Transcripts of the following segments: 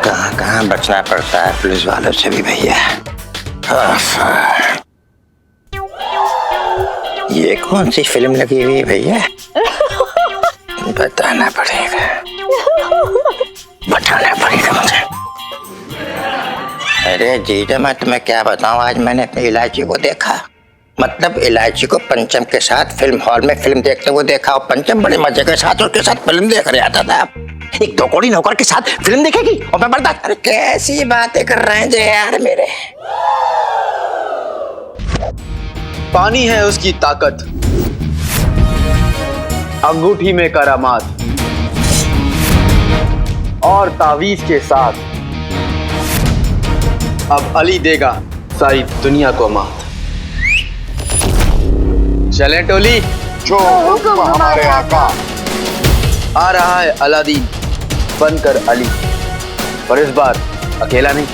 कहाँ कहाँ बचना पड़ता है पुलिस वालों से भी भैया। ये कौन सी फिल्म लगी हुई है भैया? बताना पड़ेगा मुझे। अरे जीजा मैं तुम्हें क्या बताऊं, आज मैंने अपनी इलायची को देखा। मतलब इलायची को पंचम के साथ फिल्म हॉल में फिल्म देखते हुए देखा, और पंचम बड़े मजे के साथ उसके साथ फिल्म देख रहा था। एक दौकोड़ी नौकर के साथ फिल्म देखेगी और मैं बर्दाश्त। अरे कैसी बातें कर रहे हैं जे यार मेरे। पानी है उसकी ताकत, अंगूठी में करामात, और तावीज के साथ अब अली देगा सारी दुनिया को मात। चलें टोली, जो हुक्म हमारे आका। आ रहा है अलादीन बनकर अली, पर इस बार अकेला नहीं।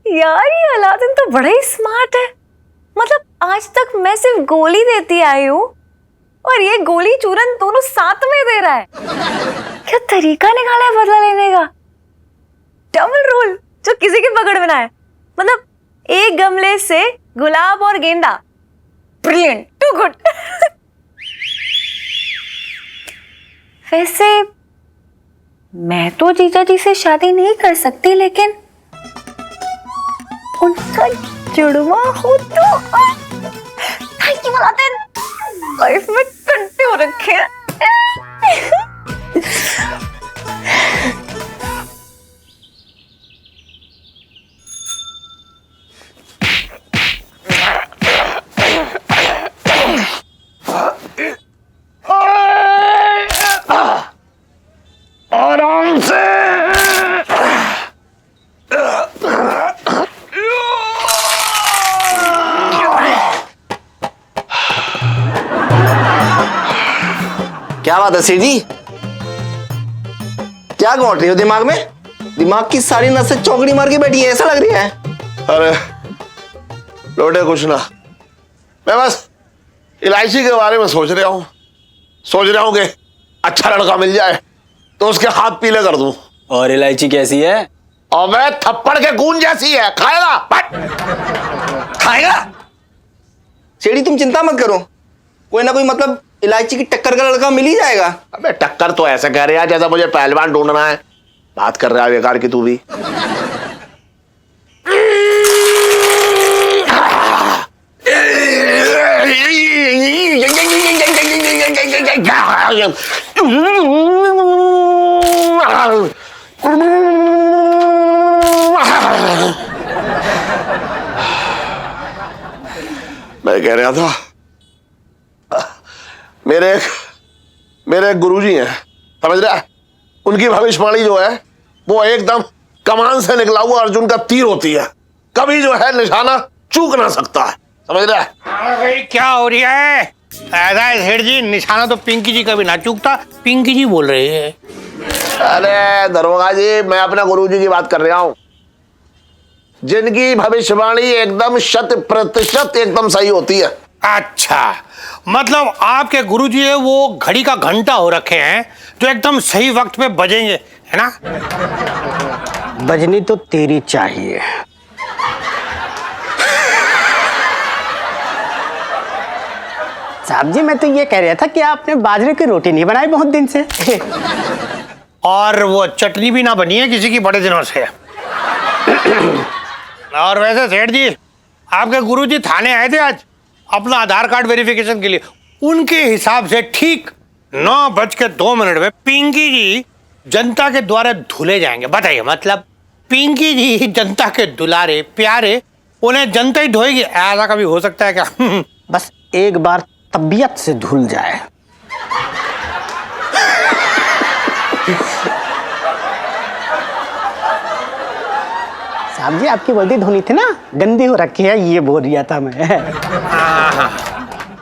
यार ये अलादीन तो बड़ा ही स्मार्ट है। मतलब आज तक मैं सिर्फ गोली देती आई हूँ और ये गोली चूरन दोनों साथ में दे रहा है। क्या तरीका निकाला है बदला लेने का। डबल रोल जो किसी की पकड़ में ना है। मतलब एक गमले से गुलाब और गेंदा। Brilliant, too good. वैसे मैं तो जीजा जी से शादी नहीं कर सकती, लेकिन उनका जुड़वा हो तो थैंक यू अलादीन। लाइफ में कंटे हो रखे हैं। आराम से। क्या बात है सेठ जी, क्या घोट रही हो दिमाग में? दिमाग की सारी नसें चौकड़ी मार के बैठी है, ऐसा लग रही है। अरे लोटे कुछ ना, मैं बस इलायची के बारे में सोच रहा हूँ कि अच्छा लड़का मिल जाए तो उसके हाथ पीले कर दूं। और इलायची कैसी है? और मैं थप्पड़ के गूंज जैसी है, खाएगा खाएगा। सेठ जी तुम चिंता मत करो, कोई ना कोई मतलब इलायची की टक्कर का लड़का मिल ही जाएगा। अबे टक्कर तो ऐसे कह रहे हैं जैसा मुझे पहलवान ढूंढना है। बात कर रहा है बेकार की तू भी। मैं कह रहा था मेरे एक गुरुजी हैं, समझ रहा है? उनकी भविष्यवाणी जो है वो एकदम कमान से निकला हुआ अर्जुन का तीर होती है, कभी जो है निशाना चूक ना सकता है, समझ रहा है? अरे क्या हो रहा है? ऐसा है सेठ जी, निशाना तो पिंकी जी कभी ना चूकता। पिंकी जी बोल रहे हैं। अरे दरोगा जी, मैं अपना गुरुजी की बात कर रहा हूं, जिनकी भविष्यवाणी एकदम 100% एकदम सही होती है। अच्छा, मतलब आपके गुरुजी है वो घड़ी का घंटा हो रखे हैं जो एकदम सही वक्त पे बजेंगे, है ना? बजनी तो तेरी चाहिए। साहब जी मैं तो ये कह रहा था कि आपने बाजरे की रोटी नहीं बनाई बहुत दिन से। और वो चटनी भी ना बनी है किसी की बड़े दिनों से। और वैसे सेठ जी, आपके गुरुजी थाने आए थे आज अपना आधार कार्ड वेरिफिकेशन के लिए। उनके हिसाब से ठीक 9:02 में पिंकी जी जनता के द्वारा धुले जाएंगे। बताइए, मतलब पिंकी जी जनता के दुलारे प्यारे, उन्हें जनता ही धोएगी? ऐसा कभी हो सकता है क्या? बस एक बार तबीयत से धुल जाए। साहब जी आपकी वर्दी धोनी थी ना, गंदी हो रखी है, ये बोल रहा था मैं।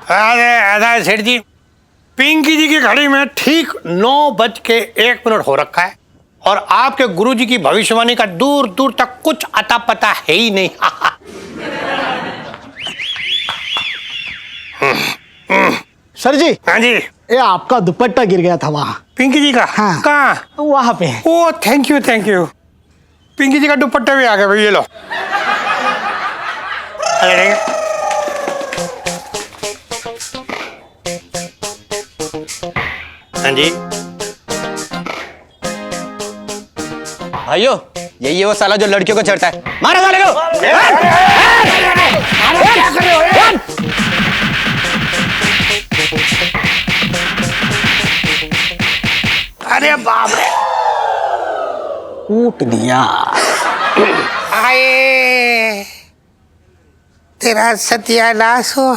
अरे ऐसा है सेठ जी, पिंकी जी की घड़ी में ठीक 9:01 हो रखा है और आपके गुरुजी की भविष्यवाणी का दूर दूर तक कुछ अता पता है ही नहीं। सर जी, हाँ जी। ये आपका दुपट्टा गिर गया था वहाँ। पिंकी जी का? हाँ। कहाँ? वहाँ पे। Oh thank you thank you. Pinky ji का दुपट्टा भी आ गया भाई, ये लो। अरे हाँ जी। भाइयों, यही है वो साला जो लड़कियों को चढ़ता है। मारो साले को। अरे बाप रे, कूट दिया। आए तेरा सत्यानाश हो।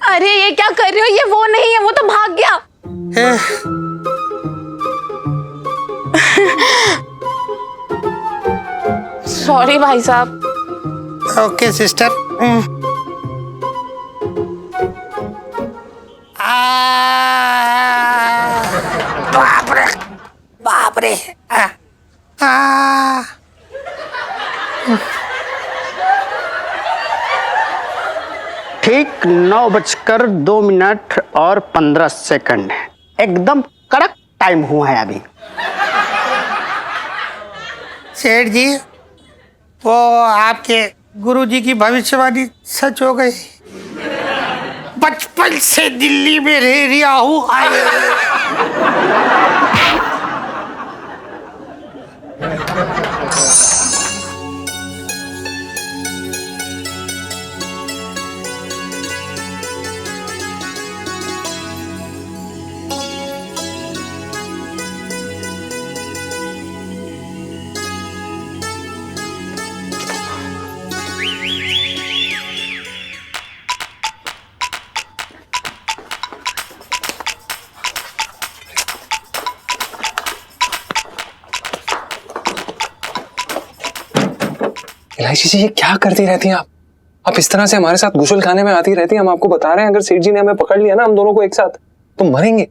अरे ये क्या कर रहे हो? ये वो नहीं है, वो तो भाग गया। सॉरी भाई साहब। Okay sister. बाप रे बाप रे। ठीक 9:02 और 15 एकदम कड़क टाइम हुआ है अभी। सेठ जी, वो आपके गुरुजी की भविष्यवाणी सच हो गई। बचपन से दिल्ली में रह रहा हूँ। इलायची जी, ये क्या करती रहती हैं आप इस तरह से हमारे साथ गुसल खाने में आती रहती हैं। हम आपको बता रहे हैं, अगर सेठ जी ने हमें पकड़ लिया ना, हम दोनों को एक साथ, तो मरेंगे।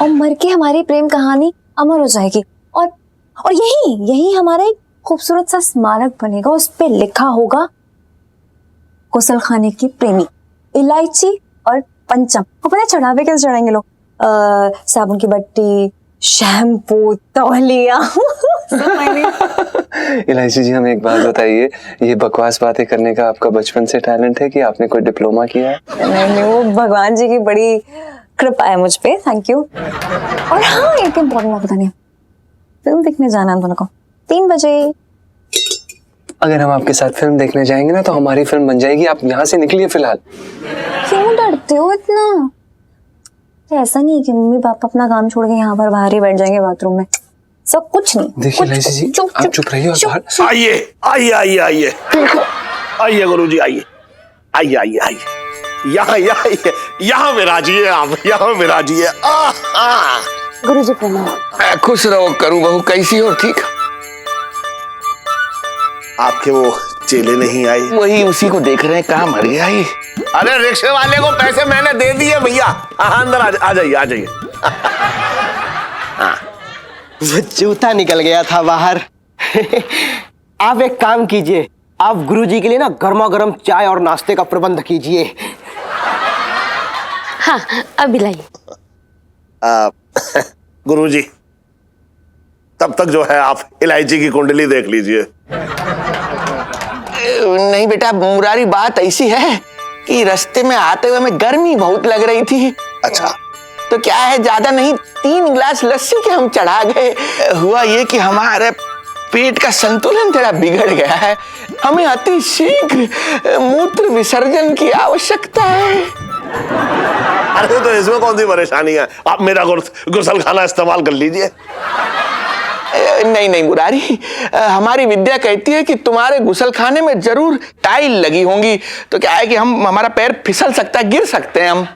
और मर के हमारी प्रेम कहानी अमर हो जाएगी। और यही हमारा एक खूबसूरत सा स्मारक बनेगा। उस पे लिखा होगा गुसल खाने की प्रेमी इलायची और पंचम। अपने चढ़ावे कैसे चढ़ाएंगे लोग? साबुन की बट्टी, शैम्पू, तौलिया। इलायची जी, हमें एक बात बताइए, ये बकवास बातें करने का आपका बचपन से टैलेंट है कि आपने कोई डिप्लोमा किया है? नहीं, वो भगवान जी की बड़ी कृपा है मुझ पे। Thank you. और हाँ, एक इम्पोर्टेंट बात बतानी है, फिल्म देखने जाना है दोनों को 3 बजे। अगर हम आपके साथ फिल्म देखने जाएंगे ना, तो हमारी फिल्म बन जाएगी। आप यहाँ से निकलिए फिलहाल। क्यों डरते हो इतना? ऐसा नहीं है कि मम्मी पापा अपना काम छोड़ के यहाँ पर बाहर ही बैठ जाएंगे बाथरूम में। सब कुछ नहीं। देखिए इलायची जी, आप चुप रहिए और बाहर आइए आइए आइए आइए आइए गुरुजी, आइए आइए आइए आइए, यहाँ विराजिए आप, यहाँ विराजिए। गुरुजी प्रणाम। खुश रहो करूँ बहू, कैसी हो? ठीक? आपके वो चेले नहीं आए? वही उसी को देख रहे हैं, कहाँ मर गया ये। अरे रिक्शे वाले को पैसे मैंने दे दिए भैया। अंदर आ जाइए आ जाइए। वो जूता निकल गया था बाहर। आप एक काम कीजिए, आप गुरुजी के लिए ना गर्मा गर्म चाय और नाश्ते का प्रबंध कीजिए। हाँ, अभी लाइए। गुरुजी, तब तक जो है आप इलायची की कुंडली देख लीजिए। नहीं बेटा मुरारी, बात ऐसी है कि रास्ते में आते हुए हमें गर्मी बहुत लग रही थी। अच्छा, तो क्या है, ज्यादा नहीं 3 गिलास लस्सी के हम चढ़ा गए। हुआ ये कि हमारे पेट का संतुलन थोड़ा बिगड़ गया है। हमें अति शीघ्र मूत्र विसर्जन की आवश्यकता है। अरे तो इसमें कौन सी परेशानी है, आप मेरा गुसलखाना इस्तेमाल कर लीजिए। नहीं नहीं मुरारी, हमारी विद्या कहती है कि तुम्हारे गुसलखाने में जरूर टाइल लगी होंगी। तो क्या है कि हमारा पैर फिसल सकता है, गिर सकते हैं हम।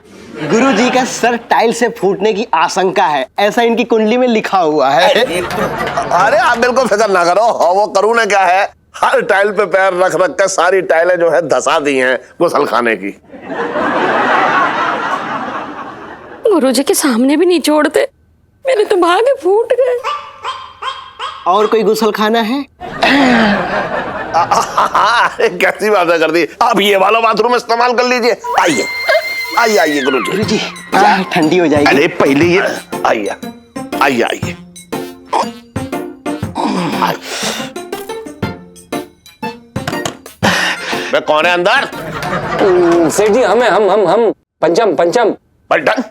गुरुजी का सर टाइल से फूटने की आशंका है, ऐसा इनकी कुंडली में लिखा हुआ है। अरे आप बिल्कुल फिक्र ना करो, वो करूँ ने क्या है, हर टाइल पे पैर रख रख कर सारी टाइलें जो है धसा दी हैं गुसलखाने की। गुरुजी के सामने भी नहीं छोड़ते, मेरे तो भागे फूट गए। और कोई गुसल खाना है? कैसी बातें कर दी। अब ये वाला बाथरूम इस्तेमाल कर लीजिए। आइए आइए आइए गुरुजी। चाय ठंडी हो जाएगी। अरे पहले ये आइए आइए आइए। मैं कौन है अंदर? सेठ जी हम पंचम। पलटन,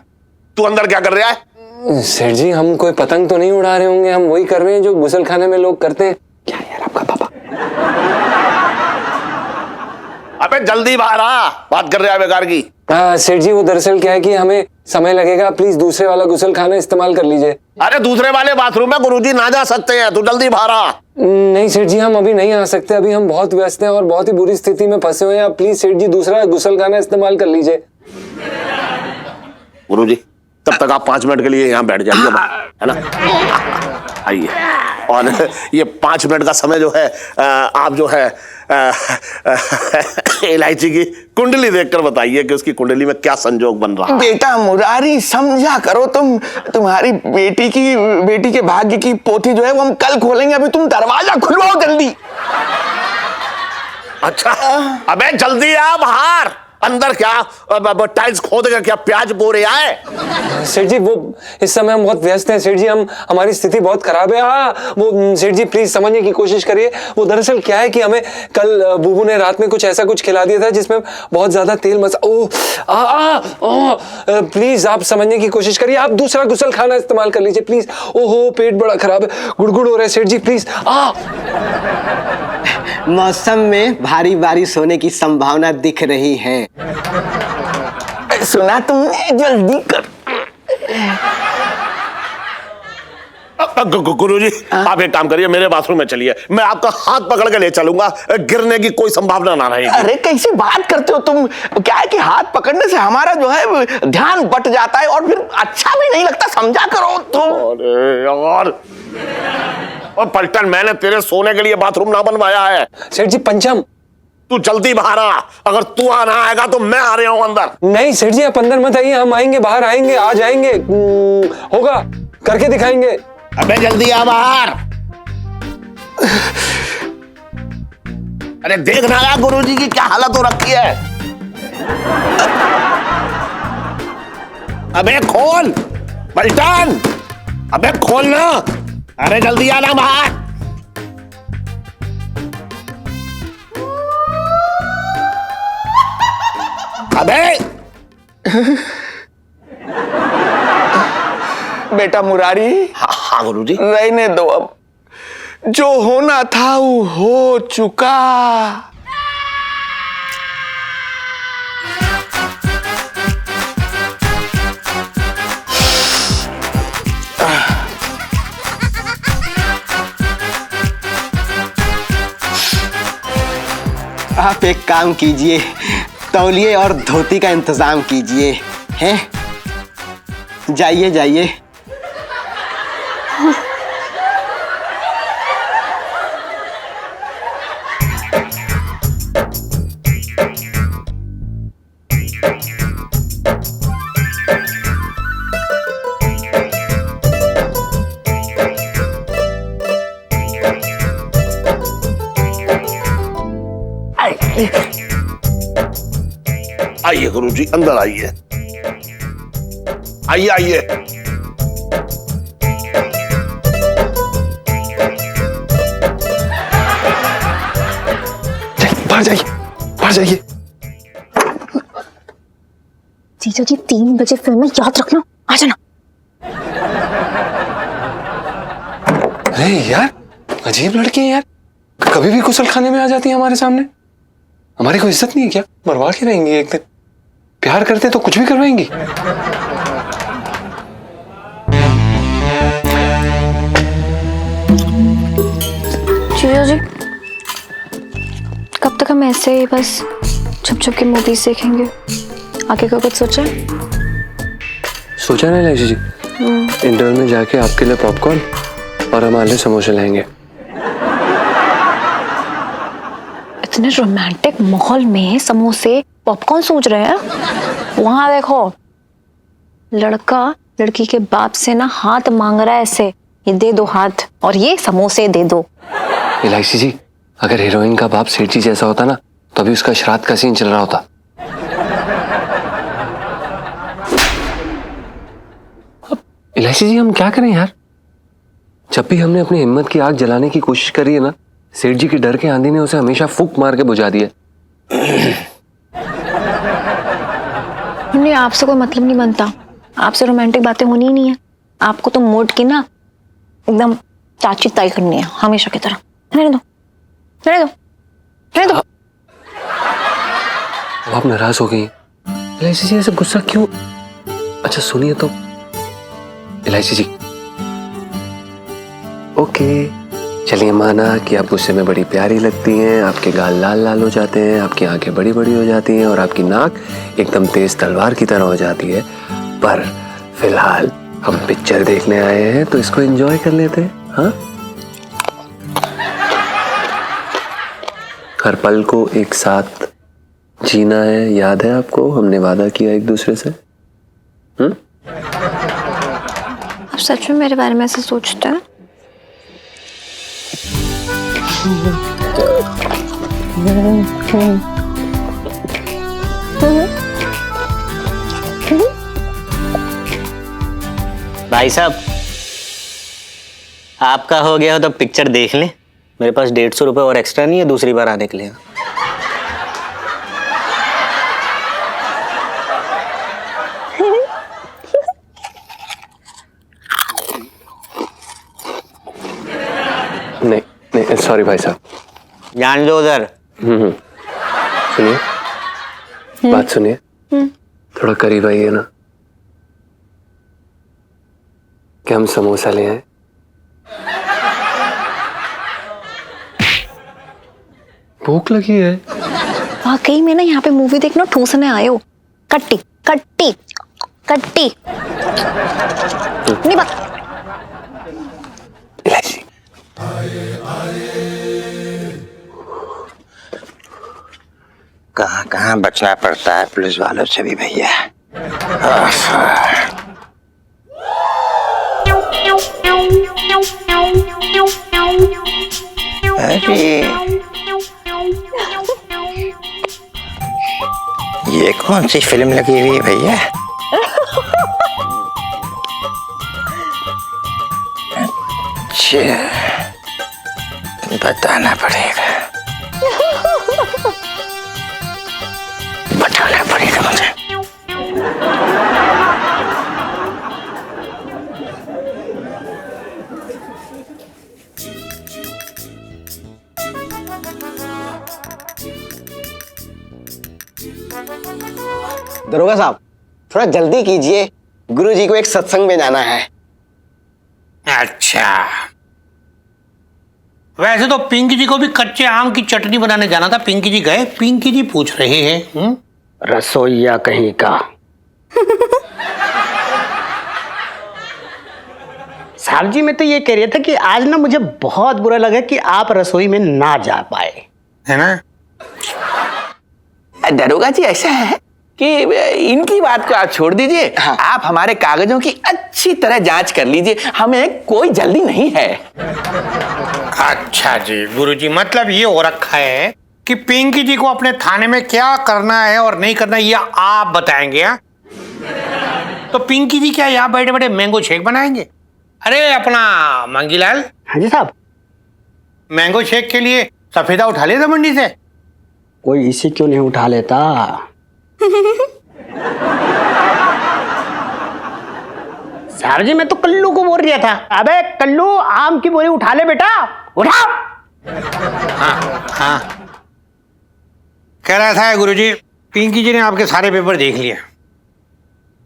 तू अंदर क्या कर रहा है? सेठ जी हम कोई पतंग तो नहीं उड़ा रहे होंगे, हम वही कर रहे हैं जो गुसल खाने में लोग करते हैं। क्या यार आपका पापा? अबे जल्दी बाहर आ, बात कर रहे हैं बेकार की। सेठ जी वो दरअसल क्या है कि हमें समय लगेगा, प्लीज दूसरे वाला गुसल खाना इस्तेमाल कर लीजिए। अरे दूसरे वाले बाथरूम में गुरुजी ना जा सकते हैं, तू जल्दी बाहर आ। नहीं सेठ जी हम अभी नहीं आ सकते, अभी हम बहुत व्यस्त हैं और बहुत ही बुरी स्थिति में फंसे हुए हैं। आप प्लीज सेठ जी दूसरा गुसल खाना इस्तेमाल कर लीजिए। गुरुजी तब तक आप 5 मिनट के लिए यहाँ बैठ जाइए, है ना? आइए। और ये 5 मिनट का समय जो है आप जो है इलायची की कुंडली देखकर बताइए कि उसकी कुंडली में क्या संजोग बन रहा है। बेटा मुरारी समझा करो, तुम्हारी बेटी के भाग्य की पोथी जो है वो हम कल खोलेंगे, अभी तुम दरवाजा खुलवाओ जल्दी। अच्छा अबे जल्दी आ बाहर। अंदर क्या टाइल्स खोदेगा, क्या प्याज बो रहा है? सेठ जी वो इस समय हम बहुत व्यस्त हैं सेठ जी, हमारी स्थिति बहुत खराब है। वो सेठ जी प्लीज समझने की कोशिश करिए। वो दरअसल क्या है कि हमें कल बुबू ने रात में कुछ ऐसा कुछ खिला दिया था जिसमें बहुत ज्यादा तेल प्लीज आप समझने की कोशिश करिए। आप दूसरा गुसल खाना इस्तेमाल कर लीजिए प्लीज। ओहो पेट बड़ा खराब है, गुड़गुड़ हो रहा है सेठ जी प्लीज। मौसम में भारी बारिश होने की संभावना दिख रही है। सुना तुमने, जल्दी कर। गुरुजी आप एक काम करिए, मेरे बाथरूम में चलिए, मैं आपका हाथ पकड़ के ले चलूंगा, गिरने की कोई संभावना ना रहेगी। अरे कैसी बात करते हो तुम? क्या है कि हाथ पकड़ने से हमारा जो है ध्यान बट जाता है और फिर अच्छा भी नहीं लगता, समझा करो तुम। अरे यार और पलटन, मैंने तेरे सोने के लिए बाथरूम ना बनवाया है। सेठ जी पंचम तू जल्दी बाहर आ, अगर तू आना आएगा तो मैं आ रहा हूं अंदर। नहीं सेठ जी आप अंदर मत आइए, हम आएंगे, बाहर आएंगे, आ जाएंगे, होगा, करके दिखाएंगे। अबे जल्दी आ बाहर। अरे देखना यार गुरुजी की क्या हालत हो रखी है। अबे खोल पलटन, अबे खोल ना। अरे जल्दी आना बाहर। अबे बेटा मुरारी, हाँ गुरुजी। रहने दो, अब जो होना था वो हो चुका। आप एक काम कीजिए, तौलिए और धोती का इंतजाम कीजिए। हैं? जाइए जाइए। आइए गुरुजी अंदर आइए, आइए आइए। बाहर जाइए, बाहर जाइए। जीजा जी 3 बजे फिल्म है, याद रखना, आ जाना। अरे यार अजीब लड़की है यार, कभी भी गुसल खाने में आ जाती है हमारे सामने। हमारी कोई इज्जत नहीं है क्या? मरवा के रहेंगी एक दिन। प्यार करते तो कुछ भी करवाएंगी। जीजा जी कब तक हम ऐसे ही बस छुप छुप के मूवीज देखेंगे? आगे का कुछ सोचा है? सोचा नहीं लाइजी जी, इंटरवल में जाके आपके लिए पॉपकॉर्न और हमारे लिए समोसे लाएंगे। इतने रोमांटिक माहौल में समोसे पॉपकॉर्न सोच रहे हैं? वहां देखो लड़का लड़की के बाप से ना हाथ मांग रहा है ऐसे, ये दे दो हाथ और ये समोसे दे दो। इलायची जी, अगर हीरोइन का बाप सेठ जी जैसा होता ना तो अभी उसका श्राद्ध का सीन चल रहा होता। अब इलायची जी हम क्या करें यार? जब भी हमने अपनी हिम्मत की आग जलाने की कोशिश करी है ना, सेठ जी की डर के आंधी ने उसे हमेशा फूंक मार के बुझा दिया। नहीं, आपसे कोई मतलब नहीं बनता, आपसे रोमांटिक बातें होनी ही नहीं है। आपको तो मूड की ना एकदम चाची ताई करनी है हमेशा की तरह। रहने दो, रहने दो, रहने दो। अब आप नाराज हो गई इलायची जी, ऐसे गुस्सा क्यों? अच्छा सुनिए तो इलायची जी, ओके चलिए माना कि आप गुस्से में बड़ी प्यारी लगती हैं, आपके गाल लाल लाल हो जाते हैं, आपकी आंखें बड़ी बड़ी हो जाती हैं और आपकी नाक एकदम तेज तलवार की तरह हो जाती है, पर फिलहाल हम पिक्चर देखने आए हैं तो इसको एंजॉय कर लेते हैं। हाँ, हर पल को एक साथ जीना है, याद है आपको? हमने वादा किया एक दूसरे से। आप सच में मेरे बारे में ऐसे सोचते हैं? भाई साहब, आपका हो गया हो तो पिक्चर देख लें। मेरे पास 150 रुपये और एक्स्ट्रा नहीं है दूसरी बार आने के लिए। नहीं नहीं सॉरी भाई साहब। जान लो उधर। सुनिए, बात सुनिए, थोड़ा करीब आइए ना। क्या हम समोसा ले आए? भूख लगी है। वाकई में ना यहाँ पे मूवी देखना ठूसने आए हो। कट्टी कट्टी कट्टी नहीं बात। इलायची कहाँ कहाँ बचना पड़ता है पुलिस वालों से भी भैया। अरे ये कौन सी फिल्म लगी हुई है भैया? अच्छा, बताना पड़ेगा, बताना पड़ेगा मुझे। दरोगा साहब, थोड़ा जल्दी कीजिए, गुरुजी को एक सत्संग में जाना है। अच्छा, वैसे तो पिंकी जी को भी कच्चे आम की चटनी बनाने जाना था। पिंकी जी गए? पिंकी जी पूछ रहे हैं। रसोईया कहीं का। साहब जी, मैं तो ये कह रहा था कि आज ना मुझे बहुत बुरा लगा कि आप रसोई में ना जा पाए, है ना? दरोगा जी, ऐसा है कि इनकी बात को आप छोड़ दीजिए। हाँ। आप हमारे कागजों की अच्छी तरह जांच कर लीजिए, हमें कोई जल्दी नहीं है। अच्छा जी गुरुजी, मतलब ये हो रखा है कि पिंकी जी को अपने थाने में क्या करना है और नहीं करना ये आप बताएंगे। हाँ, तो पिंकी जी क्या यहाँ बैठे बैठे मैंगो शेक बनाएंगे? अरे अपना मंगीलाल। हाँ जी साहब। मैंगो शेक के लिए सफेदा उठा लिया था मंडी से? कोई इसे क्यों नहीं उठा लेता? साहब जी, मैं तो कल्लू को बोल रहा था। अबे कल्लू, आम की बोरी उठा ले बेटा, उठा। हाँ, कह रहा था गुरुजी, पिंकी जी ने आपके सारे पेपर देख लिए।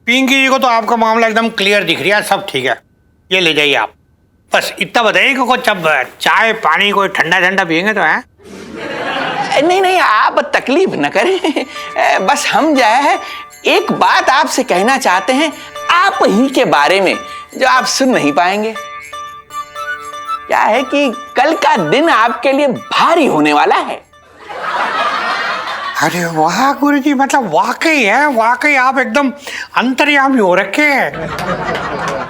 पिंकी जी को तो आपका मामला एकदम क्लियर दिख रहा है, सब ठीक है, ये ले जाइए आप। बस इतना बताइए कि कुछ अब चाय पानी कोई ठंडा ठंडा पियेंगे तो है? नहीं नहीं, आप तकलीफ न करें, बस हम जो है एक बात आपसे कहना चाहते हैं आप ही के बारे में, जो आप सुन नहीं पाएंगे। क्या है कि कल का दिन आपके लिए भारी होने वाला है। अरे वाह गुरुजी, मतलब वाकई है, वाकई आप एकदम अंतर्यामी हो रखे हैं।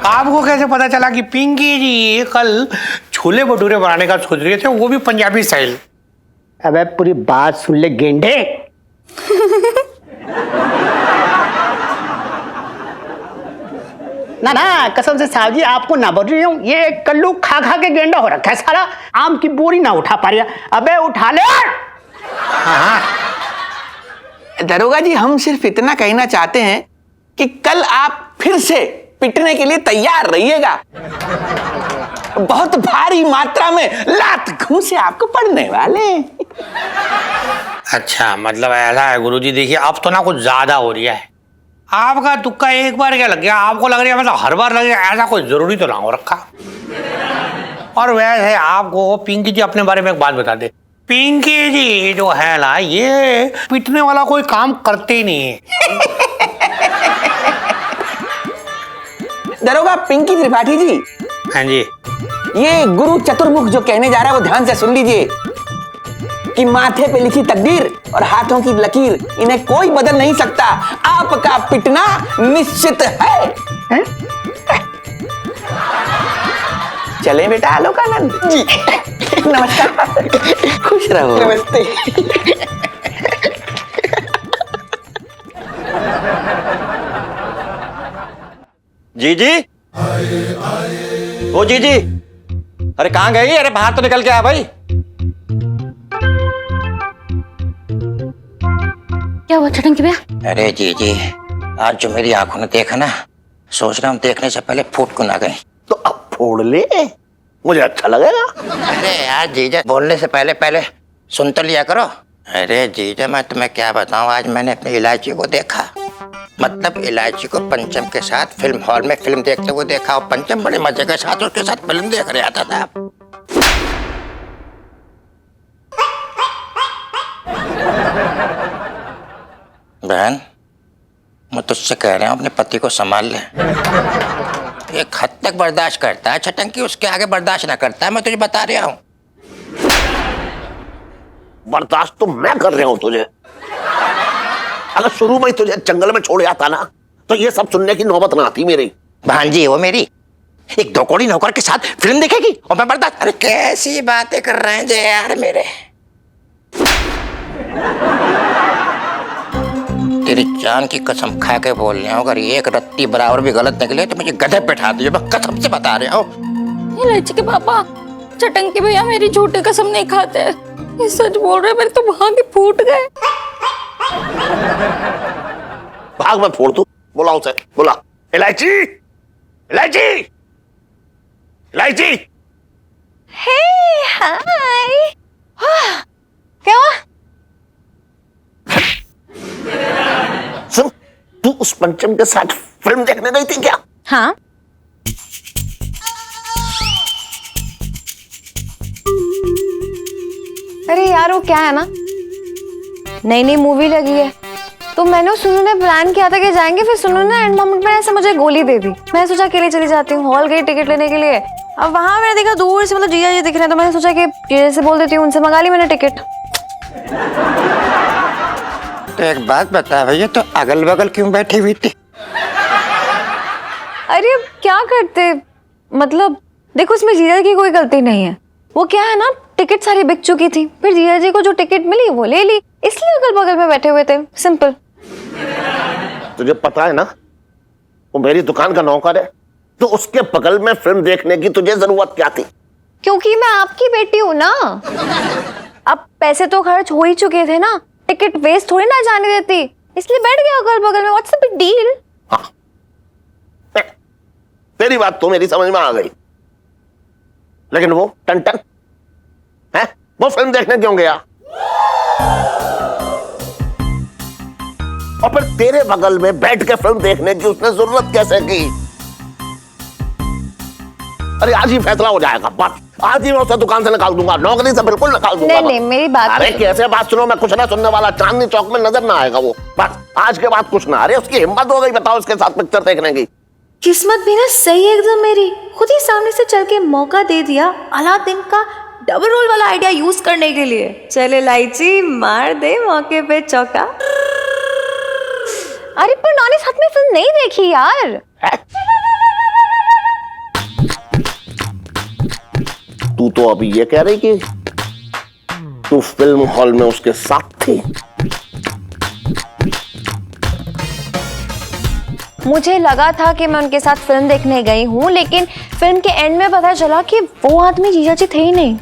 आपको कैसे पता चला कि पिंकी जी कल छोले भटूरे बनाने का सोच रहे थे, वो भी पंजाबी स्टाइल? अबे पूरी बात सुन ले गेंडे। ना ना, कसम से साहब जी आपको ना बोल रही हूँ, ये कल्लू खा खा के गेंडा हो रखा है साला, आम की बोरी ना उठा पा रहा। अबे उठा ले। हाँ, दरोगा जी हम सिर्फ इतना कहना चाहते हैं कि कल आप फिर से पिटने के लिए तैयार रहिएगा। बहुत भारी मात्रा में लात घूंसे आपको पड़ने वाले। अच्छा, मतलब ऐसा है गुरुजी। देखिए अब तो ना कुछ ज्यादा हो रहा है। आपका तुक्का एक बार क्या लग गया, आपको लग रहा है मतलब हर बार लग गया, ऐसा कोई जरूरी तो ना हो रखा। और वैसे आपको पिंकी जी अपने बारे में एक बात बता दे, पिंकी जी जो है ना, ये पिटने वाला कोई काम करते ही नहीं है। दरोगा पिंकी त्रिपाठी जी। हाँ जी। ये गुरु चतुर्मुख जो कहने जा रहा है वो ध्यान से सुन लीजिए कि माथे पे लिखी तकदीर और हाथों की लकीर, इन्हें कोई बदल नहीं सकता। आपका पिटना निश्चित है। चले बेटा आलोकानंद जी। नमस्कार। खुश रहो। नमस्ते। जी जी, ओ जी जी, अरे कहाँ गई? अरे बाहर तो निकल के आ भाई। क्या हुआ छटंकी भैया? अरे जी, आज जो मेरी आंखों ने देखा ना, सोच रहा हूँ देखने से पहले फूट को ना गए। तो अब फोड़ ले, मुझे अच्छा लगेगा। अरे यार जीजा, बोलने से पहले पहले सुन तो लिया करो। अरे जीजा, मैं तुम्हें क्या बताऊं, आज मैंने अपनी इलायची को देखा। मतलब इलायची को पंचम के साथ फिल्म हॉल में फिल्म देखते हुए देखा, और पंचम बड़े मजे के साथ उसके साथ फिल्म देख रहा था। बहन, मैं तुझसे कह रहा हूँ अपने पति को संभाल ले। एक हद तक बर्दाश्त करता है छटंकी, उसके आगे बर्दाश्त ना करता है, मैं तुझे बता रहा हूँ। बर्दाश्त तो मैं कर रहा हूँ तुझे। अगर शुरू में ही तुझे जंगल में छोड़ आता ना, तो ये सब सुनने की नौबत ना आती मेरी। भांजी वो मेरी एक धोकोड़ी नौकर के साथ फिल्म देखेगी और मैं बर्दाश्त। अरे कैसी बातें कर रहे हैं जे यार मेरे। तेरी जान की कसम खा के बोल रहा हूँ, अगर एक रत्ती बराबर भी गलत निकले तो मुझे गधे बैठा दिए, मैं कसम से बता रहा हूँ। इलायची के पापा, चटंकी भैया मेरी झूठी कसम नहीं खाते, ये सच बोल रहे, मेरे तो भाग ही फूट गए। भाग मैं फोड़ दूं, बुला उसे, बुला। इलायची, इलायची, इलायची। हे हाय, क्या हुआ? सुन, तू उस पंचम के साथ फिल्म देखने गई थी क्या? हाँ। अरे यार वो क्या है ना, नई नई मूवी लगी है, तो मैंने सुनू ने प्लान किया था कि जाएंगे, फिर सुनू ने एंड मोमेंट में ऐसे मुझे गोली दे दी। मैं सोचा अकेले चली जाती हूँ, हॉल गई टिकट लेने के लिए। अब वहां मैंने देखा दूर से मतलब जीजा जी दिख रहे हैं, तो मैंने सोचा कि जीजा से बोल देती हूँ, उनसे मंगा ली मैंने टिकट। तो एक बात बता भैया, तो अगल बगल क्यों बैठी हुई थी? अरे अब क्या करते, मतलब देखो इसमें जीजा की कोई गलती नहीं है। वो क्या है ना, टिकट सारी बिक चुकी थी, फिर जीजा जी को जो टिकट मिली वो ले ली, इसलिए अगल बगल में बैठे हुए थे, सिंपल। तुझे पता है ना, वो मेरी दुकान का नौकर है, तो उसके बगल में फिल्म देखने की तुझे जरूरत क्या थी? क्योंकि मैं आपकी बेटी हूँ ना। अब पैसे तो खर्च हो ही चुके थे ना, टिकट वेस्ट थोड़ी ना जाने देती, इसलिए बैठ गया अगल बगल में। What's the big deal? हाँ, तेरी बात तो मेरी समझ में आ गई, लेकिन वो टन है, वो फिल्म देखने क्यों गया? और फिर तेरे बगल में बैठ के फिल्म देखने की उसने जरूरत कैसे की? अरे आज ही फैसला हो जाएगा, बस आज ही मैं उसे दुकान से निकाल दूंगा, नौकरी से बिल्कुल निकाल दूंगा। नहीं, मेरी बात। अरे कैसे बात सुनो, मैं कुछ ना सुनने वाला, चांदनी चौक में नजर ना आएगा वो, बस आज के बाद कुछ ना। अरे उसकी हिम्मत हो गई बताओ उसके साथ पिक्चर देखने की। किस्मत भी ना सही एकदम मेरी, खुद ही सामने से चल के मौका दे दिया अलादीन का डबल रोल वाला आइडिया यूज करने के लिए। चल इलायची मार दे मौके पे चौका। अरे पर नॉनी साथ में फिल्म नहीं देखी यार। तू तो अभी ये कह रही कि तू फिल्म हॉल में उसके साथ थी। मुझे लगा था कि मैं उनके साथ फिल्म देखने गई हूँ, लेकिन फिल्म के एंड में पता चला कि वो आदमी जीजा जी थे ही नहीं।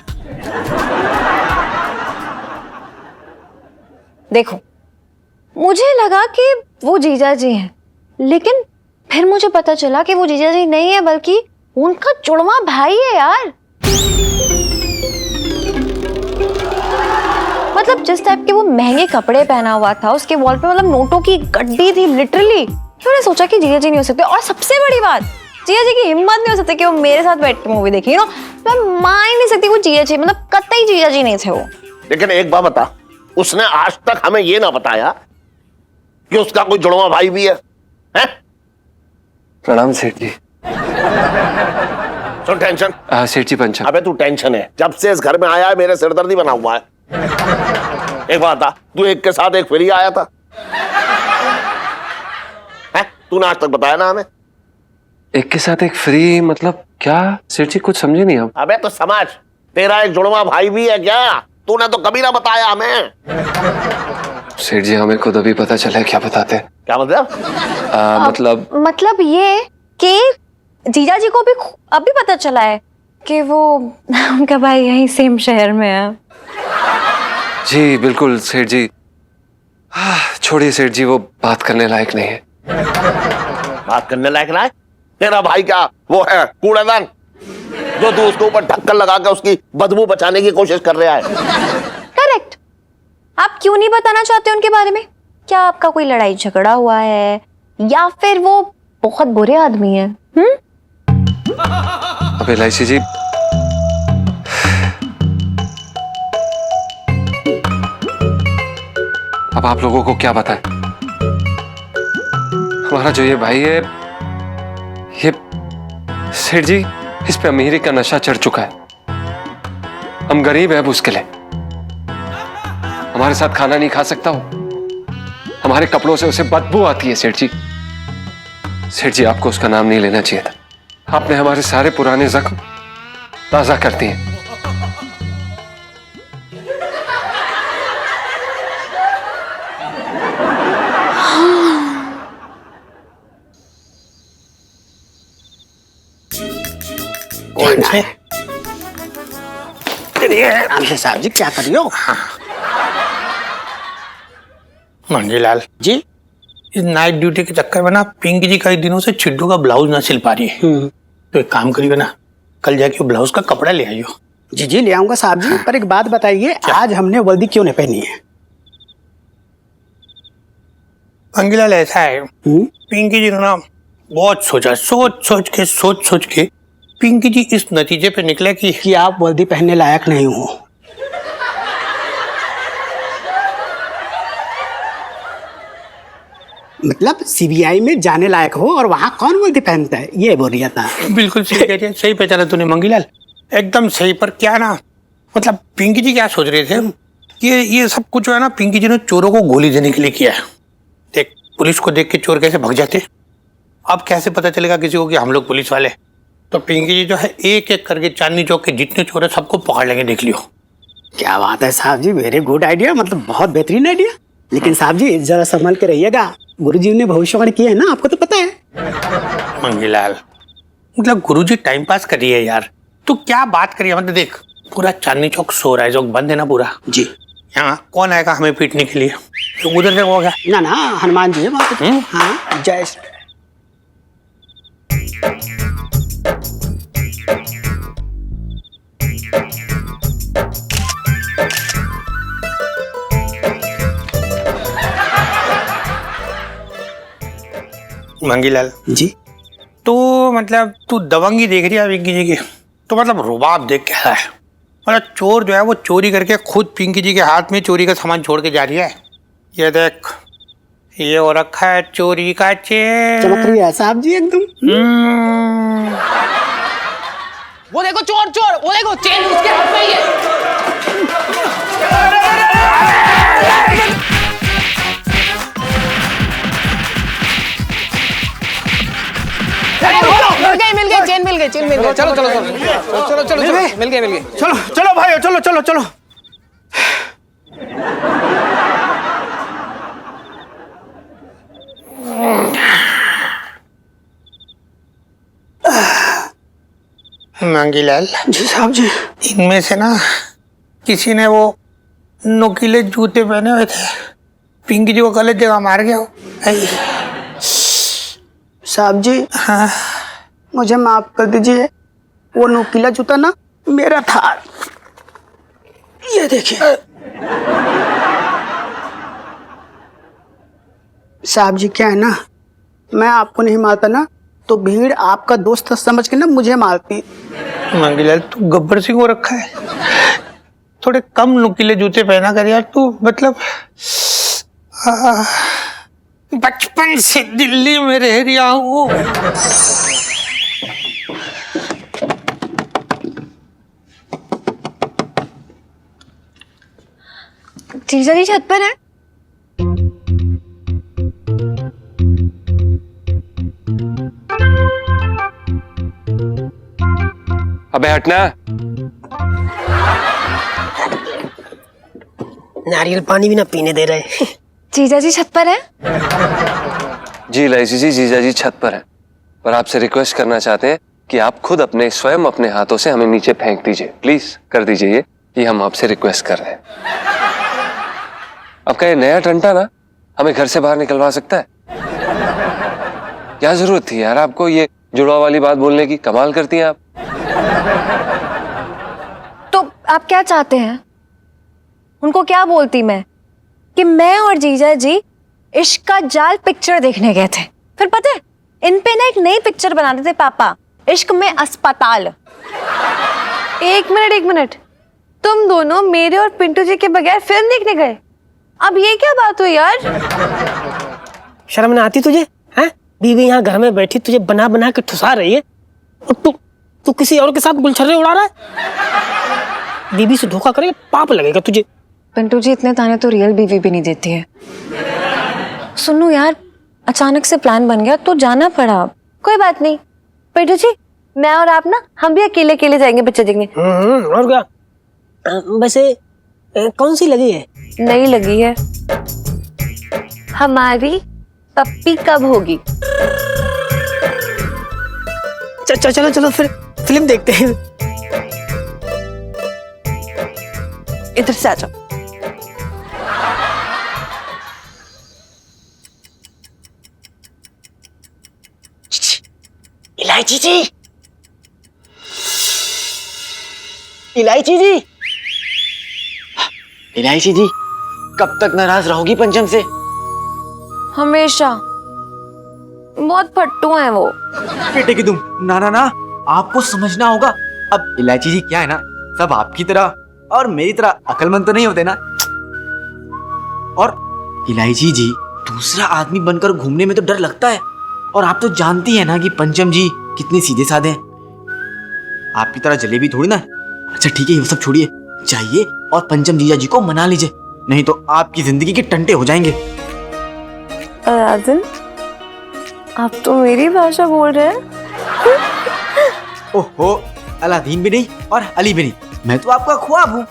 देखो, मुझे लगा कि वो जीजा जी हैं, लेकिन फिर मुझे पता चला कि वो जीजा जी नहीं है, बल्कि उनका जुड़वा भाई है यार। मतलब जिस टाइप के वो महंगे कपड़े पहना हुआ था, उसके वॉल पे मतलब नोटों की गड्डी थी लिटरली। मैंने सोचा कि जीजा जी नहीं हो सकते, और सबसे बड़ी बात, जीजा जी की हिम्मत नहीं हो सकती कि वो मेरे साथ बैठ के मूवी देखे। मैं मान ही नहीं सकती वो जीजा जी, मतलब कतई जीजा जी नहीं थे वो। लेकिन एक बात बता, उसने आज तक हमें ये ना बताया कि उसका कोई जुड़वा भाई भी है? प्रणाम सेठ जी। सुन टेंशन। सेठ जी पंचम। अबे तू टेंशन है, जब से इस घर में आया है मेरे सिरदर्दी बना हुआ है। एक बात था, तू एक के साथ एक फ्री आया था, तूने आज तक बताया ना हमें। एक के साथ एक फ्री मतलब क्या सेठ जी, कुछ समझे नहीं हम। अबे तो समझ, तेरा एक जुड़वा भाई भी है क्या? तूने तो कभी ना बताया हमें। सेठ जी हमें खुद अभी पता चला है, क्या बताते हैं? क्या मतलब? मतलब ये कि जीजा जी को भी अभी पता चला है कि वो उनका भाई यहीं सेम शहर में है। जी बिल्कुल सेठ जी। छोड़िए सेठ जी, वो बात करने लायक नहीं है। बात करने लायक ना है? तेरा भाई क्या वो है कूड़ेदान जो तू उसके ऊपर ढक्कन लगा कर उसकी बदबू बचाने की कोशिश कर रहा है? करेक्ट। आप क्यों नहीं बताना चाहते उनके बारे में? क्या आपका कोई लड़ाई झगड़ा हुआ है, या फिर वो बहुत बुरे आदमी है? अब इलायची जी, अब आप लोगों को क्या बताएं? हमारा जो ये भाई है, ये सेठ जी, इस पे अमीरी का नशा चढ़ चुका है। हम गरीब हैं, अब उसके लिए हमारे साथ खाना नहीं खा सकता वो। हमारे कपड़ों से उसे बदबू आती है सेठ जी। सेठ जी आपको उसका नाम नहीं लेना चाहिए था। आपने हमारे सारे पुराने जख्म ताजा कर दिए। साहब जी क्या कर रही हो? मंजीलाल जी, इस नाइट ड्यूटी के चक्कर में ना पिंकी जी कई दिनों से चिड्डू का ब्लाउज ना सिल पा रही है। तो एक काम करिए ना, कल जाके ब्लाउज का कपड़ा ले आइयो। जी जी ले आऊंगा साहब जी। पर एक बात बताइए, आज हमने वर्दी क्यों नहीं पहनी है? मंजीलाल ऐसा है, पिंकी जी ने ना बहुत सोचा, सोच सोच के पिंकी जी इस नतीजे पे निकले कि आप वर्दी पहनने लायक नहीं हो। मतलब सीबीआई में जाने लायक हो और वहां कौन वर्दी पहनता है, ये बोल रहा था। बिल्कुल सही कह रही है, सही पहचाना तूने मंगीलाल, एकदम सही। पर क्या ना, मतलब पिंकी जी क्या सोच रहे थे कि ये सब कुछ जो है ना, पिंकी जी ने चोरों को गोली देने के लिए किया है। देख, पुलिस को देख के चोर कैसे भाग जाते, अब कैसे पता चलेगा किसी को कि हम लोग पुलिस वाले? तो पिंकी जी जो है एक एक करके चांदनी चौक के जितने चोर है सबको पकड़ लेंगे, देख लियो। क्या बात है साहब जी, वेरी गुड आइडिया, मतलब बहुत बेहतरीन आइडिया। लेकिन साहब जी जरा संभल के रहिएगा, गुरुजी ने भविष्यवाणी की है ना, आपको तो पता है। मंगीलाल, मतलब गुरुजी टाइम पास कर रही है यार, तू क्या बात करिए? मतलब देख, पूरा चांदनी चौक सो रहा है, जो बंद है ना पूरा जी। यहाँ कौन आएगा हमें पीटने के लिए? तो उधर से होगा ना ना, हनुमान जी है वहाँ। हाँ, जय श्री। मंगीलाल जी, तो मतलब तू दबंगी देख रही है पिंकी जी की, तो मतलब रुबाब देख के है। मतलब चोर जो है वो चोरी करके खुद पिंकी जी के हाथ में चोरी का सामान छोड़ के जा रही है। ये देख, ये हो रखा है चोरी का चेन। चमक रही है साहब जी एकदम। वो देखो चोर चोर, वो देखो चेन उसके हाथ में ही है। मिल गए चेन मिल गए चलो चलो चलो चलो चलो चलो मिल गए चलो चलो भाई, चलो चलो चलो। मांगीलाल जी साहब जी। इनमें से ना किसी ने वो नुकीले जूते पहने हुए थे, पिंकी जी को गलत जगह मार गया। साहब जी हाँ मुझे माफ कर दीजिए, वो नुकीला जूता ना मेरा था। ये देखिए साहब जी, क्या है ना, मैं आपको नहीं मारता ना तो भीड़ आपका दोस्त समझ के ना मुझे मारती। मांगीलाल तू गब्बर सिंह हो रखा है, थोड़े कम नुकीले जूते पहना कर यार तू। मतलब बचपन से दिल्ली में रह रहा हूँ। जीजा जी छत पर है। अबे हटना। नारियल पानी भी ना पीने दे रहे। जीजा जी छत पर है। जी इलायची जी, जीजा जी छत पर है, पर आपसे रिक्वेस्ट करना चाहते हैं कि आप खुद अपने स्वयं अपने हाथों से हमें नीचे फेंक दीजिए। प्लीज कर दीजिए ये, कि हम आपसे रिक्वेस्ट कर रहे हैं। आपका ये नया टंटा ना हमें घर से बाहर निकलवा सकता है। क्या जरूरत थी यार आपको ये जुड़वा वाली बात बोलने की? कमाल करती हैं आप। तो आप क्या चाहते हैं? उनको क्या बोलती मैं कि मैं और जीजा जी इश्क का जाल पिक्चर देखने गए थे, फिर पता है इन पे ना एक नई पिक्चर बनाते थे पापा, इश्क में अस्पताल। एक मिनट, तुम दोनों मेरे और पिंटू जी के बगैर फिल्म देखने गए? अब ये क्या बात हुई यार? शर्म ना आती तुझे? हैं? बीवी यहाँ घर में बैठी तुझे बना बना के ठुसा रही है और तू किसी और के साथ गुलछर्रे उड़ा रहा है। बीवी से धोखा करेगा, पाप लगेगा तुझे। पिंटू जी इतने ताने तो रियल बीवी भी नहीं देती है। सुनो यार, अचानक से प्लान बन गया तो जाना पड़ा। कोई बात नहीं पिंटू जी, मैं और आप ना हम भी अकेले अकेले जाएंगे पिक्चर देखने। और क्या? वैसे कौन सी लगी है? नई लगी है, हमारी पप्पी कब होगी। चलो चलो फिर फिल्म देखते हैं। इधर से आ जाओ। इलायची जी, इलायची जी, इलायची जी, कब तक नाराज रहोगी पंचम से? हमेशा। बहुत फट्टू हैं वो। बेटे की तुम ना ना ना, आपको समझना होगा। अब इलायची जी क्या है ना, सब आपकी तरह और मेरी तरह अक्लमंद तो नहीं होते ना। और इलायची जी दूसरा आदमी बनकर घूमने में तो डर लगता है, और आप तो जानती है ना कि पंचम जी कितने सीधे साधे हैं। आपकी तरह जलेबी थोड़ी ना। अच्छा ठीक है, ये सब छोड़िए, जाइए और पंचम जीजा जी को मना लीजिए, नहीं तो आपकी जिंदगी के टंटे हो जाएंगे। अलादीन, आप तो मेरी भाषा बोल रहे हैं। ओहो, अलादीन भी नहीं और अली भी नहीं, मैं तो आपका ख्वाब हूं।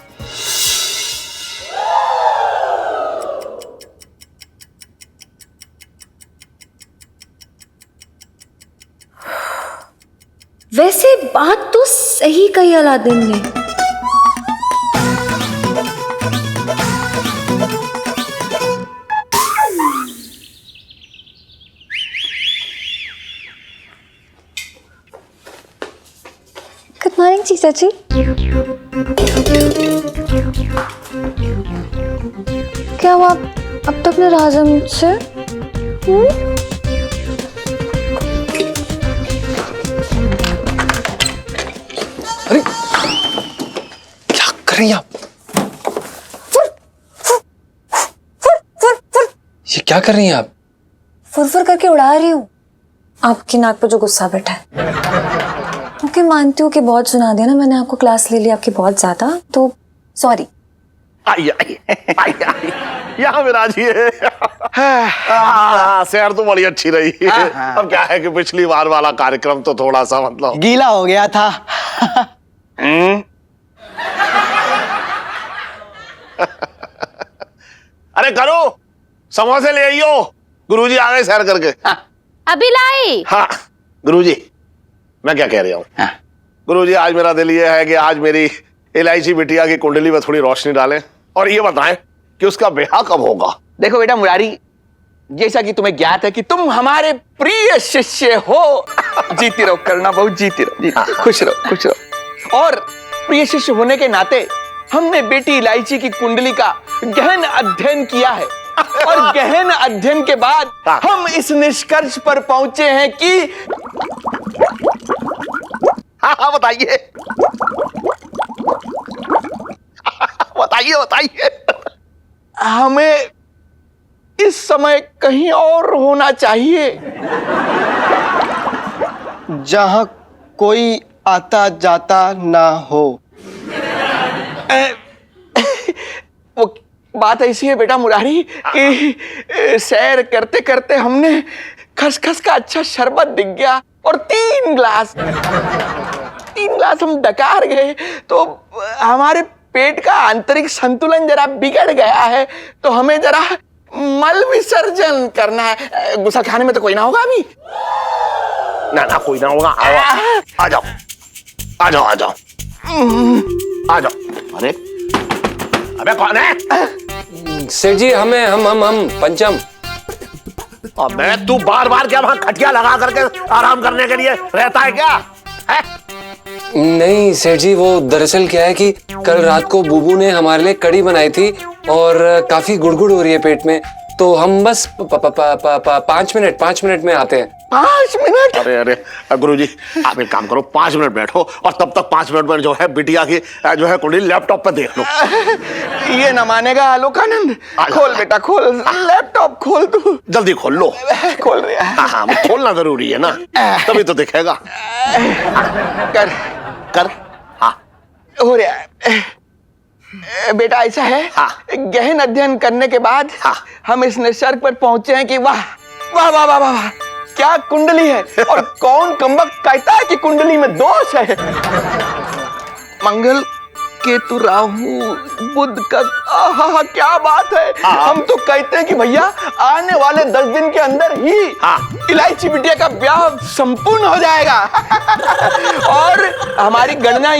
वैसे बात तो सही कही अलादीन ने। गुड मॉर्निंग जीजा जी। क्या हुआ, अब तक नाराज हैं मुझसे? अरे क्या कर रही हैं आप? ये क्या कर रही हैं आप? फुरफुर करके उड़ा रही हूँ आपकी नाक पे जो गुस्सा बैठा है। ओके? माफी मानती हूँ कि बहुत सुना दिया ना मैंने आपको, क्लास ले ली आपकी बहुत ज्यादा, तो सॉरी। आइए यहाँ में राजिए। सैर तो बड़ी अच्छी रही। अब क्या है कि पिछली बार वाला कार्यक्रम तो थोड़ा सा मतलब गीला हो गया था। अरे करो, समोसे ले आइयो, गुरुजी आ गए सैर करके। अभी लाई। हाँ गुरुजी, मैं क्या कह रहा हूँ। गुरुजी आज मेरा दिल ये है कि आज मेरी इलायची बिटिया की कुंडली में थोड़ी रोशनी डालें और ये बताएं कि उसका ब्याह कब होगा। देखो बेटा मुरारी, जैसा कि तुम्हें ज्ञात है कि तुम हमारे प्रिय शिष्य हो। जीती रहो करना बहुत, जीती रहो, खुश रहो खुश रहो। और प्रिय शिष्य होने के नाते हमने बेटी इलायची की कुंडली का गहन अध्ययन किया है और गहन अध्ययन के बाद हम इस निष्कर्ष पर पहुंचे हैं कि हाँ बताइए बताइए बताइए। हमें इस समय कहीं और होना चाहिए, जहां कोई आता जाता ना हो। वो बात ऐसी है बेटा मुरारी कि सैर करते करते हमने खसखस का अच्छा शरबत दिख गया और 3 ग्लास हम डकार गए, तो हमारे पेट का आंतरिक संतुलन जरा बिगड़ गया है, तो हमें जरा मल विसर्जन करना है। गुस्साखाने में तो कोई ना होगा अभी? ना कोई ना होगा। आ जाओ आ जाओ आ जाओ आ जाओ। अरे अबे कौन है? सेठ जी हम पंचम। अबे तू बार बार क्या वहां खटिया लगा करके आराम करने के लिए रहता है क्या है? नहीं सेठ जी, वो दरअसल क्या है कि कल रात को बूबू ने हमारे लिए कड़ी बनाई थी और काफी गुड़गुड़ हो रही है पेट में, तो हम बस 5 मिनट में आते हैं। 5 मिनट? अरे अरे गुरुजी, आप एक काम करो, 5 मिनट बैठो और तब तक 5 मिनट में जो है बिटिया की जो है कुंडली लैपटॉप पे देख लो। ये न मानेगा आलोकानंद। खोल बेटा खोल, लैपटॉप खोल तू। जल्दी खोल लो। खोल रहा है। हाँ खोलना जरूरी है ना, तभी तो दिखेगा। कर कर। हाँ हो रहा है बेटा, ऐसा है गहन अध्ययन करने के बाद हम इस निष्कर्ष पर पहुंचे हैं कि वाह वाह वाह वाह वाह क्या कुंडली है, और कौन कमबख्त कहता है कि कुंडली में दोष है। मंगल केतु राहु बुध का, आहा क्या बात है। हम तो कहते हैं कि भैया आने वाले 10 दिन के अंदर ही इलायची बिटिया का ब्याह संपूर्ण हो जाएगा। और हमारी गणना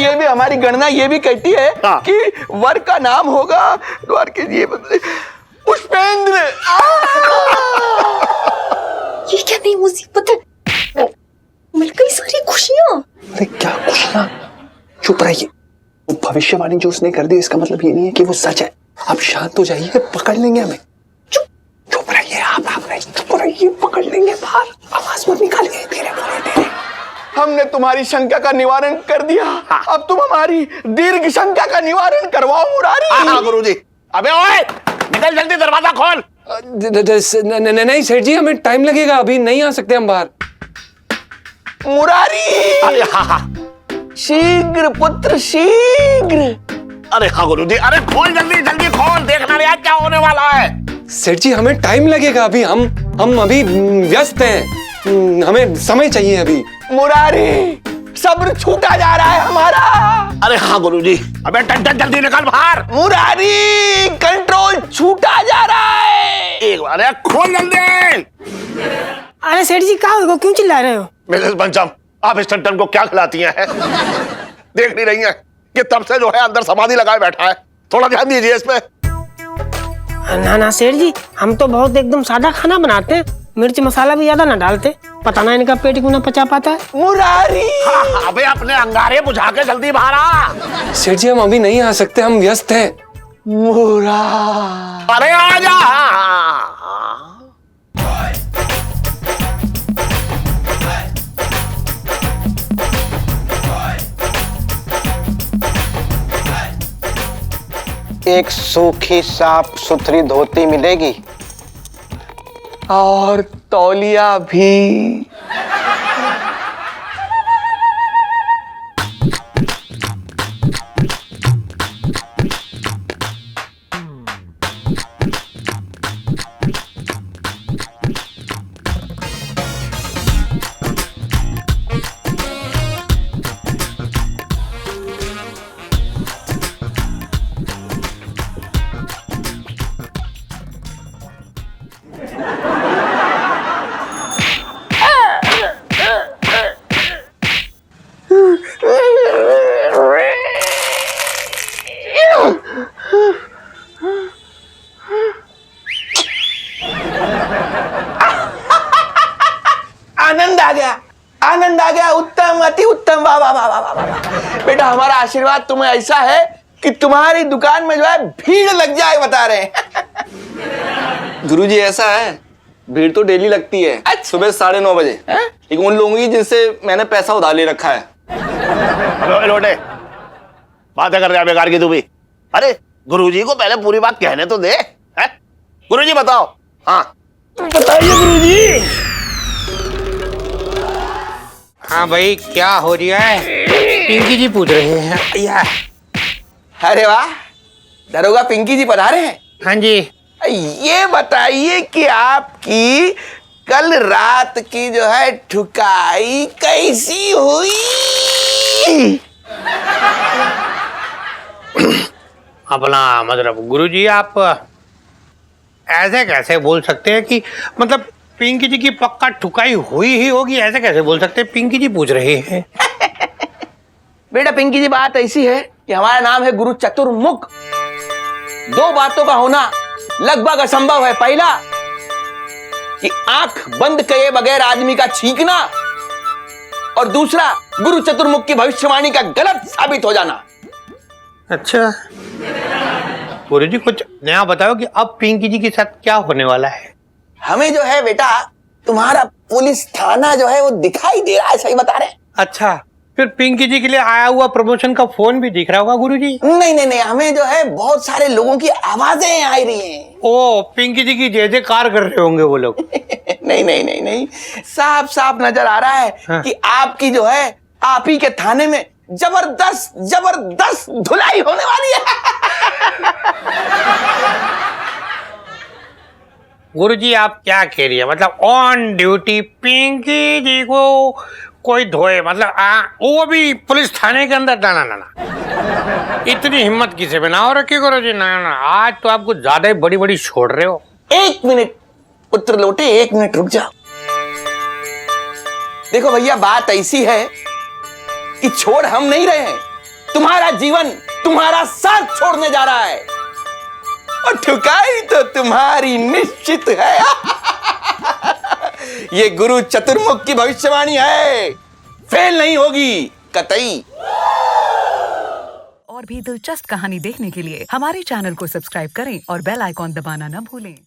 ये भी कहती है कि वर का नाम होगा द्वार के ये पुष्पेंद्र। ये क्या नई मुसीबत है, मिल गई सारी खुशियां। अरे क्या खुशियां, चुप रहिए। वो भविष्यवाणी जो उसने कर दी इसका मतलब ये नहीं है कि वो सच है। आप शांत हो जाइए, पकड़ लेंगे हमें। चुप रहिए आप चुप रहिए, पकड़ लेंगे बाहर। आवाज मत निकालिए, धीरे। हमने तुम्हारी शंका का निवारण कर दिया, अब तुम हमारी दीर्घ शंका का निवारण करवाओ मुरारी। हाँ गुरुजी। अबे ओए निकल जल्दी, दरवाजा खोल। नहीं सेठ जी, हमें टाइम लगेगा, अभी नहीं आ सकते हम बाहर। मुरारी शीघ्र पुत्र शीघ्र। अरे हाँ गुरुजी, अरे खोल जल्दी खोल, देखना रे आज क्या होने वाला है। सेठ जी हमें टाइम लगेगा, अभी हम अभी व्यस्त हैं, हमें समय चाहिए अभी। मुरारी सब्र छूटा जा रहा है हमारा। अरे हाँ गुरुजी। अबे टन जल्दी निकल बाहर। मुरारी कंट्रोल छूटा जा रहा है। एक बार खोल जल्दी। अरे सेठ जी क्या हो, क्यों चिल्ला रहे हो? मिसेस पंचम, आप इस टन को क्या खिलाती हैं? देख नहीं रही हैं कि तब से जो है अंदर समाधि लगाए बैठा है, थोड़ा ध्यान दीजिए इस पे। ना सेठ जी, हम तो बहुत एकदम सादा खाना बनाते हैं, मिर्च मसाला भी ज्यादा ना डालते, पता ना इनका पेट क्यों ना पचा पाता है। मुरारी अबे अपने अंगारे बुझा के जल्दी बाहर आ। सेठ जी हम अभी नहीं आ सकते, हम व्यस्त हैं। अरे आ जा। एक सूखी साफ सुथरी धोती मिलेगी और तौलिया भी। हमारा आशीर्वाद तुम्हें ऐसा है कि तुम्हारी दुकान में जो है भीड़ लग जाए, बता रहे हैं। गुरुजी ऐसा है, भीड़ तो डेली लगती है। अच्छा। सुबह 9:30 बजे, लेकिन उन लोगों की जिनसे मैंने पैसा उधार ले रखा है। अबे लोटे, बातें कर रहा है बेकार की तू भी। अरे गुरुजी को पहले पूरी बात कहने तो दे। हैं? गुरुजी बताओ। हाँ बताइए गुरुजी। हाँ भाई, क्या हो रहा है? पिंकी जी पूछ रहे हैं। या अरे वाह, दरोगा पिंकी जी पधारे हैं। हाँ जी। ये बताइए कि आपकी कल रात की जो है ठुकाई कैसी हुई? अपना मतलब गुरुजी, आप ऐसे कैसे बोल सकते हैं कि मतलब पिंकी जी की पक्का ठुकाई हुई ही होगी, ऐसे कैसे बोल सकते हैं? पिंकी जी पूछ रहे हैं। बेटा पिंकी जी, बात ऐसी है कि हमारा नाम है गुरु चतुर्मुख। दो बातों का होना लगभग असंभव है। पहला कि आंख बंद किए बगैर आदमी का छींकना, और दूसरा गुरु चतुर्मुख की भविष्यवाणी का गलत साबित हो जाना। अच्छा गुरुजी, कुछ नया बताओ कि अब पिंकी जी के साथ क्या होने वाला है? हमें जो है बेटा तुम्हारा पुलिस थाना जो है वो दिखाई दे रहा है। सही बता रहे हैं? अच्छा, फिर पिंकी जी के लिए आया हुआ प्रमोशन का फोन भी दिख रहा होगा गुरुजी? नहीं नहीं नहीं, हमें जो है बहुत सारे लोगों की आवाजें आ रही हैं। ओ, पिंकी जी की जय जयकार कर रहे होंगे वो लोग। नहीं नहीं नहीं नहीं, साफ साफ नजर आ रहा है हाँ। कि आपकी जो है आप ही के थाने में जबरदस्त जबरदस्त धुलाई होने वाली है। गुरुजी, आप क्या कह रही है? मतलब ऑन ड्यूटी पिंकी जी को कोई धोए, मतलब वो भी पुलिस थाने के अंदर? ना ना ना ना, इतनी हिम्मत किसे में ना हो रखी गुरुजी। ना ना, आज तो आप कुछ ज्यादा ही बड़ी बड़ी छोड़ रहे हो। एक मिनट पुत्र लोटे, एक मिनट रुक जाओ। देखो भैया, बात ऐसी है कि छोड़ हम नहीं रहे हैं, तुम्हारा जीवन तुम्हारा साथ छोड़ने जा रहा है, और ठुकाई तो तुम्हारी निश्चित है। ये गुरु चतुर्मुख की भविष्यवाणी है, फेल नहीं होगी कतई। और भी दिलचस्प कहानी देखने के लिए हमारे चैनल को सब्सक्राइब करें और बेल आइकॉन दबाना न भूलें।